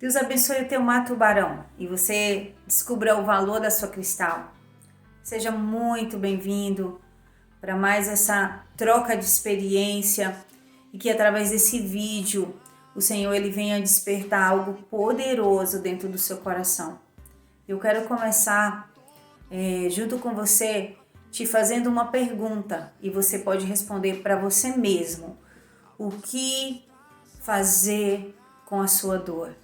Deus abençoe o teu mar, tubarão, e você descubra o valor da sua cristal. Seja muito bem-vindo para mais essa troca de experiência e que através desse vídeo o Senhor ele venha despertar algo poderoso dentro do seu coração. Eu quero começar junto com você te fazendo uma pergunta e você pode responder para você mesmo. O que fazer com a sua dor?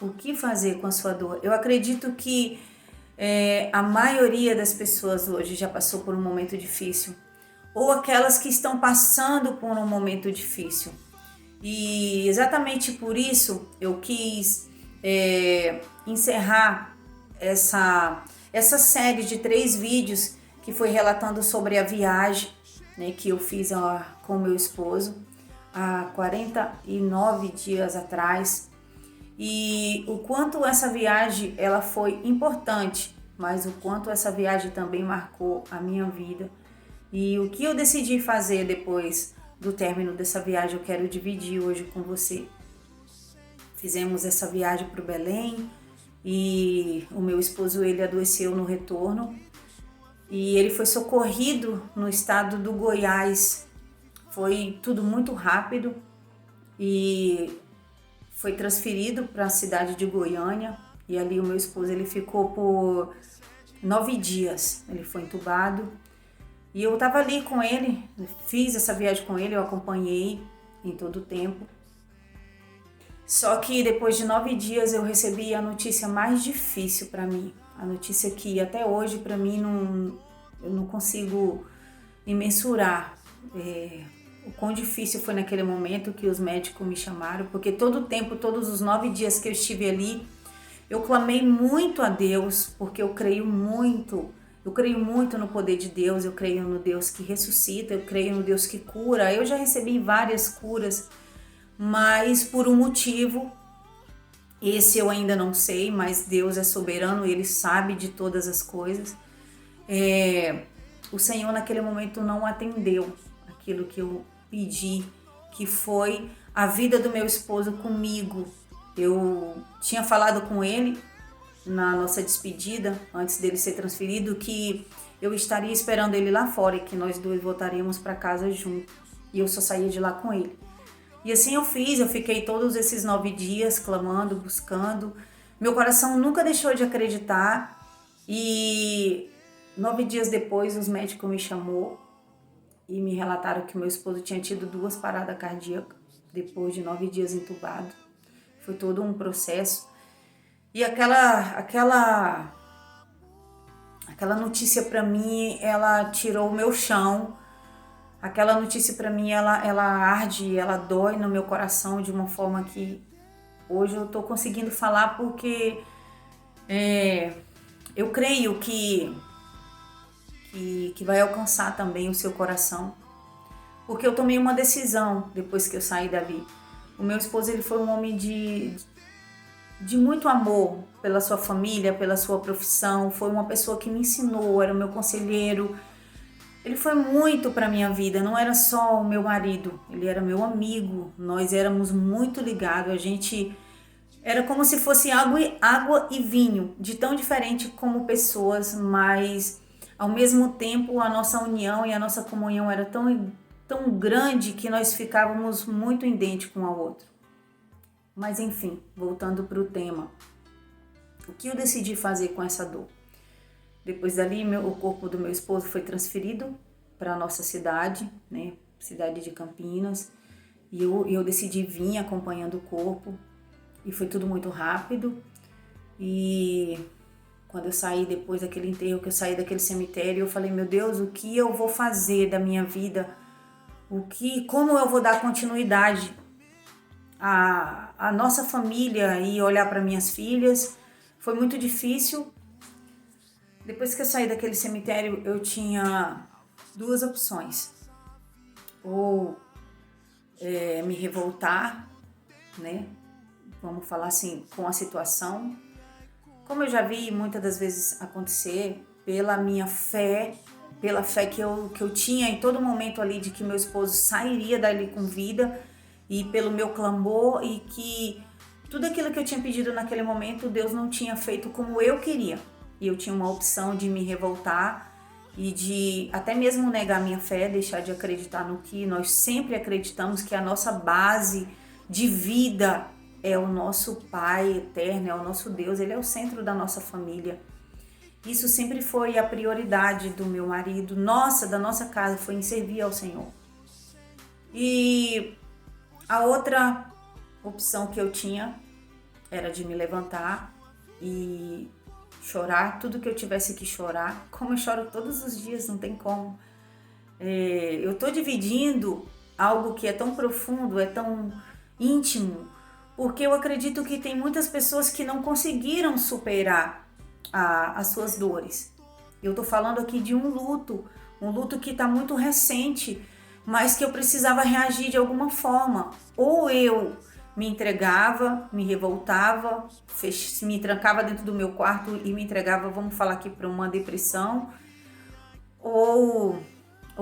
O que fazer com a sua dor? Eu acredito que a maioria das pessoas hoje já passou por um momento difícil, ou aquelas que estão passando por um momento difícil. E exatamente por isso eu quis encerrar essa série de 3 vídeos que foi relatando sobre a viagem, né, que eu fiz com meu esposo há 49 dias atrás. E o quanto essa viagem ela foi importante, mas o quanto essa viagem também marcou a minha vida. E o que eu decidi fazer depois do término dessa viagem eu quero dividir hoje com você. Fizemos essa viagem para o Belém e o meu esposo ele adoeceu no retorno e ele foi socorrido no estado do Goiás. Foi tudo muito rápido e foi transferido para a cidade de Goiânia e ali o meu esposo ele ficou por 9 dias, ele foi entubado e eu estava ali com ele, fiz essa viagem com ele, eu acompanhei em todo o tempo. Só que depois de 9 dias eu recebi a notícia mais difícil para mim, a notícia que até hoje para mim eu não consigo mensurar o quão difícil foi naquele momento que os médicos me chamaram, porque todo o tempo, todos os 9 dias que eu estive ali, eu clamei muito a Deus, porque eu creio muito no poder de Deus, eu creio no Deus que ressuscita, eu creio no Deus que cura. Eu já recebi várias curas, mas por um motivo, esse eu ainda não sei, mas Deus é soberano, Ele sabe de todas as coisas. O Senhor naquele momento não atendeu aquilo que eu pedi, que foi a vida do meu esposo comigo. Eu tinha falado com ele na nossa despedida, antes dele ser transferido, que eu estaria esperando ele lá fora e que nós dois voltaríamos para casa juntos. E eu só saía de lá com ele. E assim eu fiz, eu fiquei todos esses 9 dias clamando, buscando. Meu coração nunca deixou de acreditar. E 9 dias depois, os médicos me chamou e me relataram que meu esposo tinha tido 2 paradas cardíacas depois de 9 dias entubado. Foi todo um processo. E aquela notícia para mim, ela tirou o meu chão. Aquela notícia para mim, ela arde, ela dói no meu coração de uma forma que hoje eu tô conseguindo falar porque eu creio que vai alcançar também o seu coração. Porque eu tomei uma decisão depois que eu saí dali. O meu esposo ele foi um homem de muito amor pela sua família, pela sua profissão. Foi uma pessoa que me ensinou, era o meu conselheiro. Ele foi muito para minha vida, não era só o meu marido, ele era meu amigo. Nós éramos muito ligados, a gente era como se fosse água e vinho, de tão diferente como pessoas, mas ao mesmo tempo a nossa união e a nossa comunhão era tão grande que nós ficávamos muito idênticos um ao outro. Mas enfim, voltando para o tema, o que eu decidi fazer com essa dor? Depois dali, o corpo do meu esposo foi transferido para a nossa cidade, né, cidade de Campinas, e eu decidi vir acompanhando o corpo, e foi tudo muito rápido. E quando eu saí depois daquele enterro, que eu saí daquele cemitério, eu falei, meu Deus, o que eu vou fazer da minha vida? Como eu vou dar continuidade à nossa família e olhar para minhas filhas? Foi muito difícil. Depois que eu saí daquele cemitério, eu tinha 2 opções. Ou me revoltar, né? Vamos falar assim, com a situação. Como eu já vi muitas das vezes acontecer, pela minha fé, pela fé que eu tinha em todo momento ali de que meu esposo sairia dali com vida, e pelo meu clamor, e que tudo aquilo que eu tinha pedido naquele momento, Deus não tinha feito como eu queria. E eu tinha uma opção de me revoltar e de até mesmo negar minha fé, deixar de acreditar no que nós sempre acreditamos, que a nossa base de vida é o nosso Pai eterno, é o nosso Deus, Ele é o centro da nossa família. Isso sempre foi a prioridade do meu marido, da nossa casa, foi em servir ao Senhor. E a outra opção que eu tinha era de me levantar e chorar tudo que eu tivesse que chorar, como eu choro todos os dias, não tem como. Eu estou dividindo algo que é tão profundo, é tão íntimo, porque eu acredito que tem muitas pessoas que não conseguiram superar as suas dores. Eu estou falando aqui de um luto que está muito recente, mas que eu precisava reagir de alguma forma. Ou eu me entregava, me revoltava, me trancava dentro do meu quarto e me entregava, vamos falar aqui, para uma depressão, ou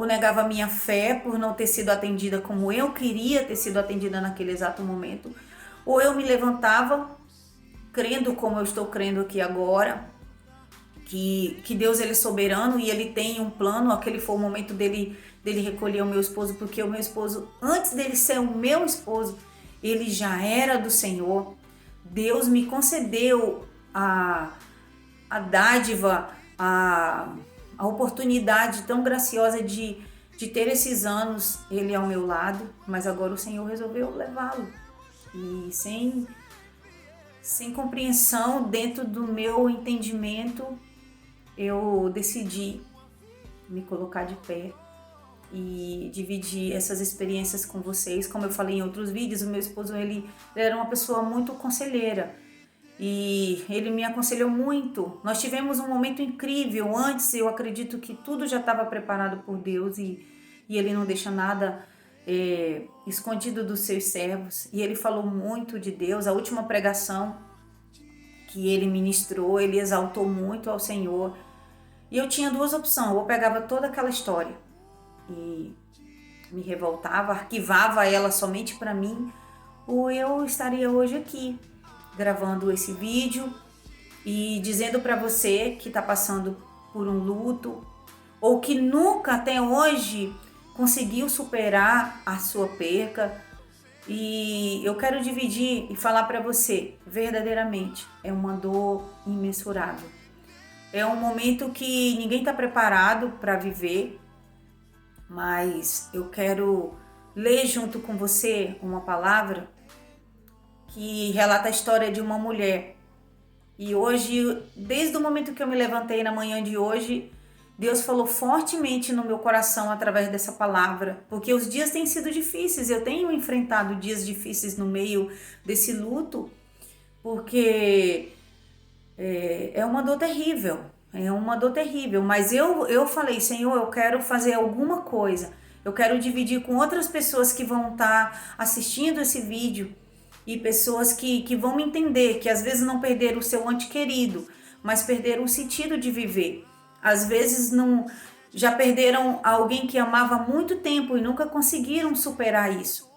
negava minha fé por não ter sido atendida como eu queria ter sido atendida naquele exato momento, ou eu me levantava crendo como eu estou crendo aqui agora, que Deus ele é soberano e ele tem um plano. Aquele foi o momento dele recolher o meu esposo, porque o meu esposo, antes dele ser o meu esposo, ele já era do Senhor. Deus me concedeu a dádiva, a oportunidade tão graciosa de ter esses anos ele ao meu lado, mas agora o Senhor resolveu levá-lo. E sem compreensão, dentro do meu entendimento, eu decidi me colocar de pé e dividir essas experiências com vocês. Como eu falei em outros vídeos, o meu esposo ele era uma pessoa muito conselheira e ele me aconselhou muito. Nós tivemos um momento incrível. Antes eu acredito que tudo já estava preparado por Deus e ele não deixa nada escondido dos seus servos. E ele falou muito de Deus. A última pregação que ele ministrou, ele exaltou muito ao Senhor. E eu tinha duas opções: ou eu pegava toda aquela história e me revoltava, arquivava ela somente para mim, ou eu estaria hoje aqui gravando esse vídeo e dizendo para você que está passando por um luto ou que nunca até hoje conseguiu superar a sua perca. E eu quero dividir e falar para você, verdadeiramente, é uma dor imensurável. É um momento que ninguém está preparado para viver, mas eu quero ler junto com você uma palavra que relata a história de uma mulher. E hoje, desde o momento que eu me levantei na manhã de hoje, Deus falou fortemente no meu coração através dessa palavra, porque os dias têm sido difíceis, eu tenho enfrentado dias difíceis no meio desse luto, porque é uma dor terrível, mas eu falei: Senhor, eu quero fazer alguma coisa, eu quero dividir com outras pessoas que vão estar assistindo esse vídeo e pessoas que vão me entender, que às vezes não perderam o seu ante querido, mas perderam o sentido de viver. Às vezes já perderam alguém que amava há muito tempo e nunca conseguiram superar isso.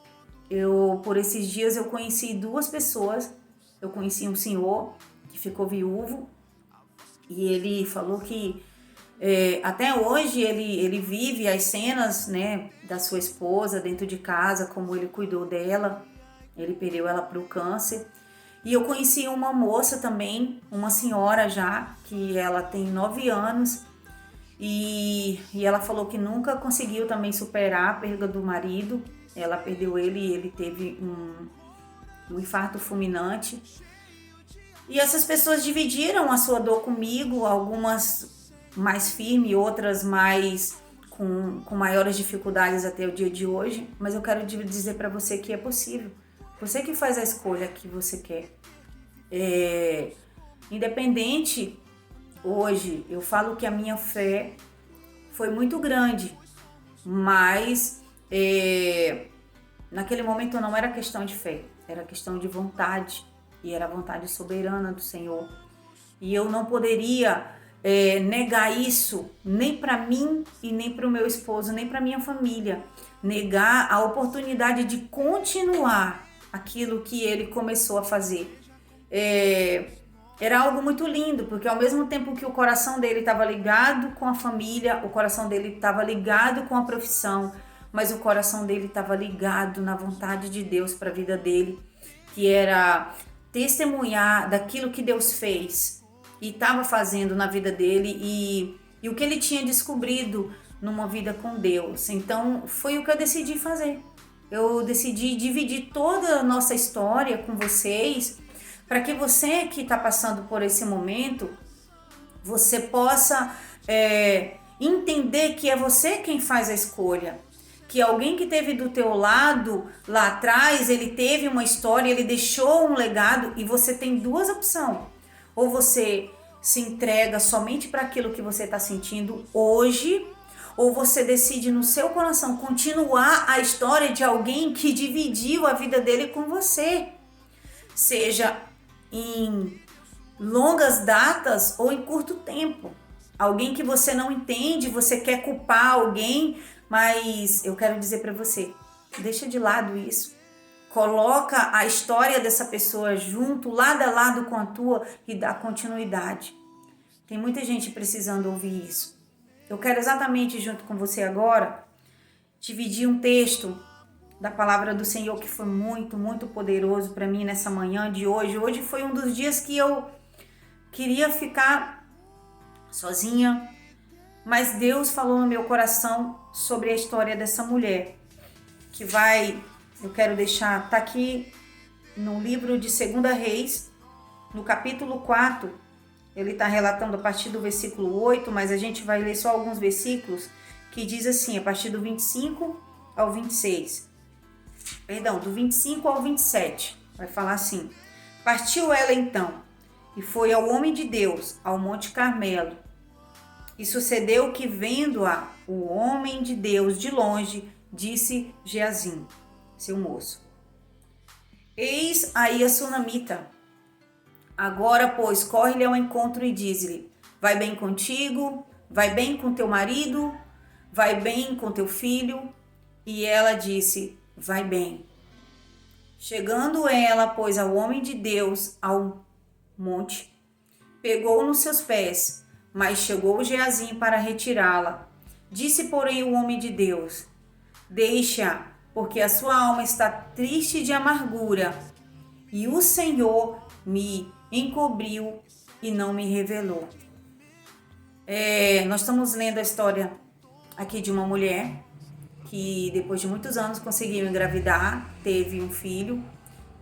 Por esses dias eu conheci duas pessoas. Eu conheci um senhor que ficou viúvo e ele falou que até hoje ele vive as cenas, né, da sua esposa dentro de casa, como ele cuidou dela. Ele perdeu ela para o câncer. E eu conheci uma moça também, uma senhora já, que ela tem 9 anos e ela falou que nunca conseguiu também superar a perda do marido. Ela perdeu ele e ele teve um infarto fulminante. E essas pessoas dividiram a sua dor comigo, algumas mais firmes, outras mais com maiores dificuldades até o dia de hoje. Mas eu quero dizer para você que é possível. Você que faz a escolha que você quer. Independente, hoje eu falo que a minha fé foi muito grande, mas naquele momento não era questão de fé, era questão de vontade, e era a vontade soberana do Senhor. E eu não poderia negar isso, nem para mim e nem para o meu esposo, nem para minha família. Negar a oportunidade de continuar aquilo que ele começou a fazer. Era algo muito lindo, porque ao mesmo tempo que o coração dele estava ligado com a família, o coração dele estava ligado com a profissão, mas o coração dele estava ligado na vontade de Deus para a vida dele, que era testemunhar daquilo que Deus fez e estava fazendo na vida dele e o que ele tinha descobrido numa vida com Deus. Então foi o que eu decidi fazer. Eu decidi dividir toda a nossa história com vocês, para que você que está passando por esse momento, você possa entender que é você quem faz a escolha. Que alguém que esteve do teu lado lá atrás, ele teve uma história, ele deixou um legado e você tem duas opções. Ou você se entrega somente para aquilo que você está sentindo hoje, ou você decide no seu coração continuar a história de alguém que dividiu a vida dele com você. Seja em longas datas ou em curto tempo. Alguém que você não entende, você quer culpar alguém, mas eu quero dizer para você, deixa de lado isso. Coloca a história dessa pessoa junto, lado a lado com a tua e dá continuidade. Tem muita gente precisando ouvir isso. Eu quero exatamente junto com você agora dividir um texto da palavra do Senhor que foi muito, muito poderoso para mim nessa manhã de hoje. Hoje foi um dos dias que eu queria ficar sozinha, mas Deus falou no meu coração sobre a história dessa mulher, que eu quero deixar, tá aqui no livro de 2 Reis, no capítulo 4, ele está relatando a partir do versículo 8, mas a gente vai ler só alguns versículos, que diz assim, a partir do 25 ao 26. Perdão, do 25 ao 27, vai falar assim: partiu ela então, e foi ao homem de Deus, ao Monte Carmelo. E sucedeu que, vendo-a o homem de Deus de longe, disse Geazim, seu moço: eis aí a sunamita. Agora, pois, corre-lhe ao encontro e diz-lhe: vai bem contigo, vai bem com teu marido, vai bem com teu filho. E ela disse: vai bem. Chegando ela, pois, ao homem de Deus, ao monte, pegou nos seus pés, mas chegou Geazim para retirá-la. Disse, porém, o homem de Deus: deixa, porque a sua alma está triste de amargura, e o Senhor me encobriu e não me revelou. Nós estamos lendo a história aqui de uma mulher que depois de muitos anos conseguiu engravidar, teve um filho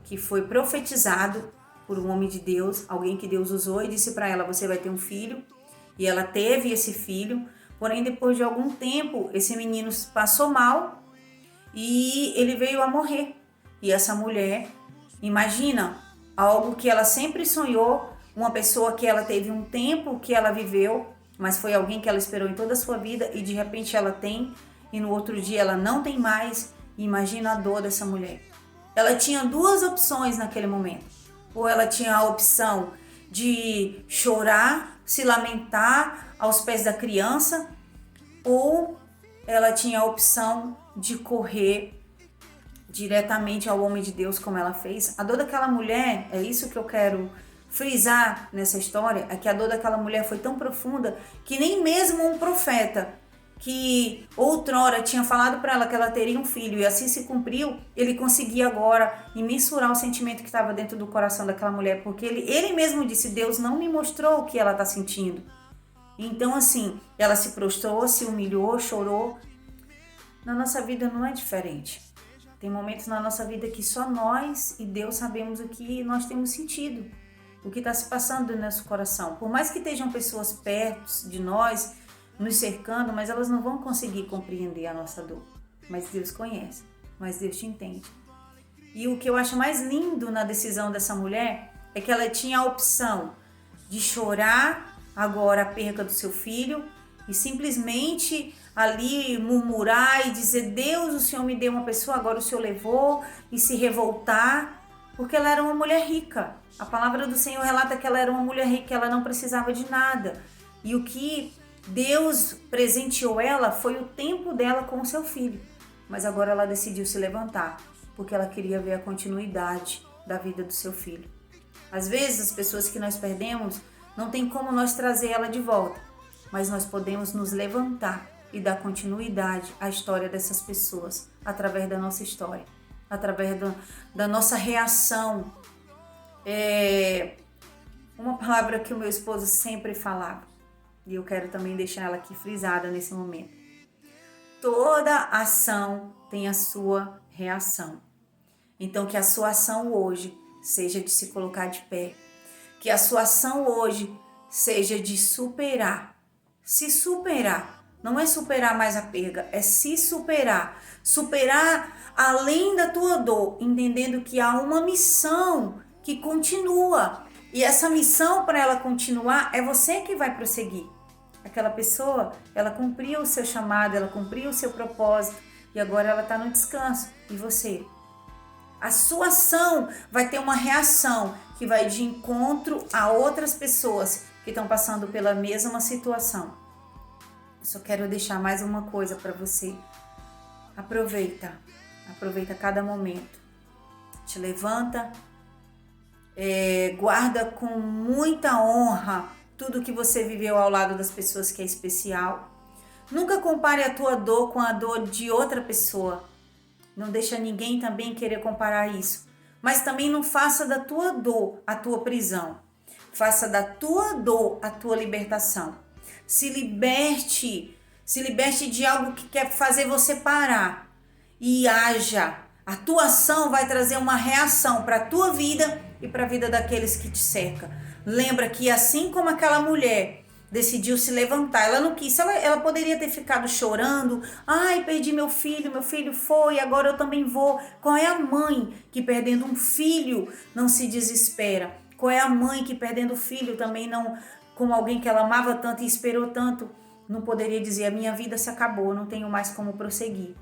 que foi profetizado por um homem de Deus, alguém que Deus usou e disse para ela: você vai ter um filho. E ela teve esse filho, porém depois de algum tempo esse menino passou mal e ele veio a morrer. E essa mulher, imagina, algo que ela sempre sonhou, uma pessoa que ela teve um tempo que ela viveu, mas foi alguém que ela esperou em toda a sua vida e de repente ela tem, e no outro dia ela não tem mais. Imagina a dor dessa mulher. Ela tinha duas opções naquele momento. Ou ela tinha a opção de chorar, se lamentar aos pés da criança, ou ela tinha a opção de correr diretamente ao homem de Deus, como ela fez. A dor daquela mulher, é isso que eu quero frisar nessa história, é que a dor daquela mulher foi tão profunda que nem mesmo um profeta que outrora tinha falado para ela que ela teria um filho e assim se cumpriu, ele conseguia agora mensurar o sentimento que estava dentro do coração daquela mulher, porque ele mesmo disse: Deus não me mostrou o que ela está sentindo. Então assim, ela se prostrou, se humilhou, chorou. Na nossa vida não é diferente. Tem momentos na nossa vida que só nós e Deus sabemos o que nós temos sentido, o que está se passando no nosso coração. Por mais que estejam pessoas perto de nós, nos cercando, mas elas não vão conseguir compreender a nossa dor. Mas Deus conhece, mas Deus te entende. E o que eu acho mais lindo na decisão dessa mulher é que ela tinha a opção de chorar agora a perca do seu filho e simplesmente ali murmurar e dizer: Deus, o Senhor me deu uma pessoa, agora o Senhor levou, e se revoltar, porque ela era uma mulher rica. A palavra do Senhor relata que ela era uma mulher rica, ela não precisava de nada. E o que Deus presenteou ela foi o tempo dela com o seu filho. Mas agora ela decidiu se levantar porque ela queria ver a continuidade da vida do seu filho. Às vezes, as pessoas que nós perdemos, não tem como nós trazer ela de volta, mas nós podemos nos levantar e dar continuidade à história dessas pessoas, através da nossa história, através da nossa reação. Uma palavra que o meu esposo sempre falava, e eu quero também deixar ela aqui frisada nesse momento. Toda ação tem a sua reação. Então, que a sua ação hoje seja de se colocar de pé. Que a sua ação hoje seja de superar. Se superar. Não é superar mais a perda, é se superar. Superar além da tua dor, entendendo que há uma missão que continua. E essa missão, para ela continuar, é você que vai prosseguir. Aquela pessoa, ela cumpriu o seu chamado, ela cumpriu o seu propósito e agora ela está no descanso. E você? A sua ação vai ter uma reação que vai de encontro a outras pessoas que estão passando pela mesma situação. Eu só quero deixar mais uma coisa para você. Aproveita cada momento. Te levanta, guarda com muita honra tudo que você viveu ao lado das pessoas que é especial. Nunca compare a tua dor com a dor de outra pessoa. Não deixa ninguém também querer comparar isso. Mas também não faça da tua dor a tua prisão. Faça da tua dor a tua libertação. Se liberte de algo que quer fazer você parar. E haja. A tua ação vai trazer uma reação para a tua vida e para a vida daqueles que te cercam. Lembra que assim como aquela mulher decidiu se levantar, ela não quis, ela poderia ter ficado chorando, ai, perdi meu filho foi, agora eu também vou. Qual é a mãe que perdendo um filho não se desespera? Qual é a mãe que perdendo o filho também não, como alguém que ela amava tanto e esperou tanto, não poderia dizer, a minha vida se acabou, não tenho mais como prosseguir.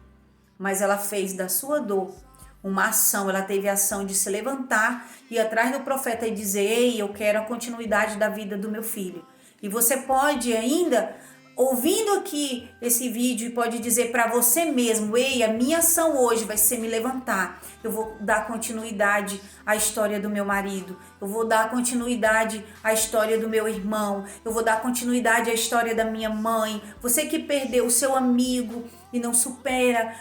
Mas ela fez da sua dor uma ação, ela teve a ação de se levantar e ir atrás do profeta e dizer, ei, eu quero a continuidade da vida do meu filho. E você pode ainda, ouvindo aqui esse vídeo, pode dizer para você mesmo, ei, a minha ação hoje vai ser me levantar. Eu vou dar continuidade à história do meu marido. Eu vou dar continuidade à história do meu irmão. Eu vou dar continuidade à história da minha mãe. Você que perdeu o seu amigo e não supera.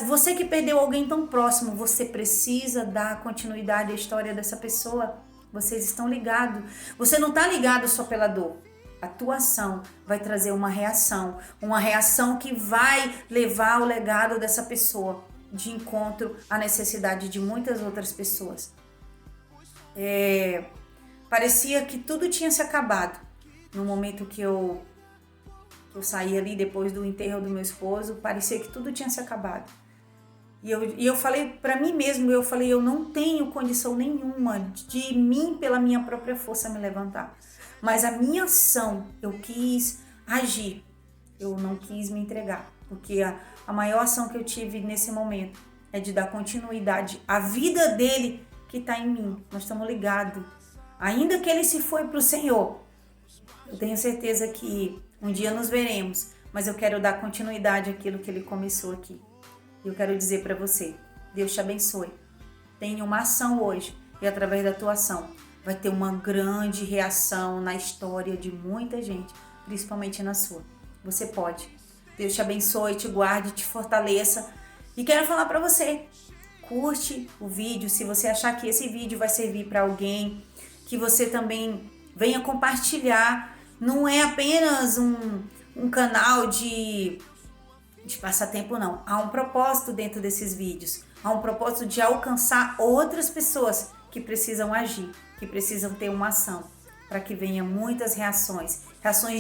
Você que perdeu alguém tão próximo, você precisa dar continuidade à história dessa pessoa. Vocês estão ligados. Você não está ligado só pela dor. A tua ação vai trazer uma reação que vai levar o legado dessa pessoa de encontro à necessidade de muitas outras pessoas. Parecia que tudo tinha se acabado no momento que eu saí ali depois do enterro do meu esposo, parecia que tudo tinha se acabado. E eu falei para mim mesmo, eu não tenho condição nenhuma de mim, pela minha própria força, me levantar. Mas a minha ação, eu quis agir, eu não quis me entregar. Porque a maior ação que eu tive nesse momento é de dar continuidade à vida dele que está em mim. Nós estamos ligados. Ainda que ele se foi para o Senhor, eu tenho certeza que um dia nos veremos. Mas eu quero dar continuidade àquilo que ele começou aqui. E eu quero dizer para você, Deus te abençoe. Tenha uma ação hoje e através da tua ação vai ter uma grande reação na história de muita gente, principalmente na sua. Você pode. Deus te abençoe, te guarde, te fortaleça. E quero falar para você, curte o vídeo, se você achar que esse vídeo vai servir para alguém, que você também venha compartilhar. Não é apenas um canal de passatempo, não. Há um propósito dentro desses vídeos. Há um propósito de alcançar outras pessoas que precisam agir, que precisam ter uma ação, para que venham muitas reações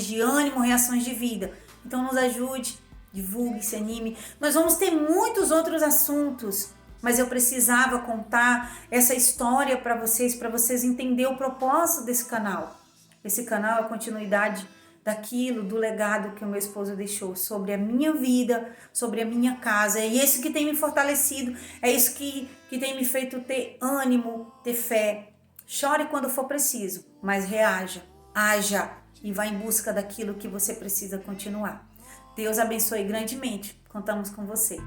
de ânimo, reações de vida. Então nos ajude, divulgue, se anime. Nós vamos ter muitos outros assuntos, mas eu precisava contar essa história para vocês entenderem o propósito desse canal. Esse canal é a continuidade daquilo, do legado que o meu esposo deixou sobre a minha vida, sobre a minha casa. É isso que tem me fortalecido, é isso que tem me feito ter ânimo, ter fé. Chore quando for preciso, mas reaja, haja e vá em busca daquilo que você precisa continuar. Deus abençoe grandemente. Contamos com você.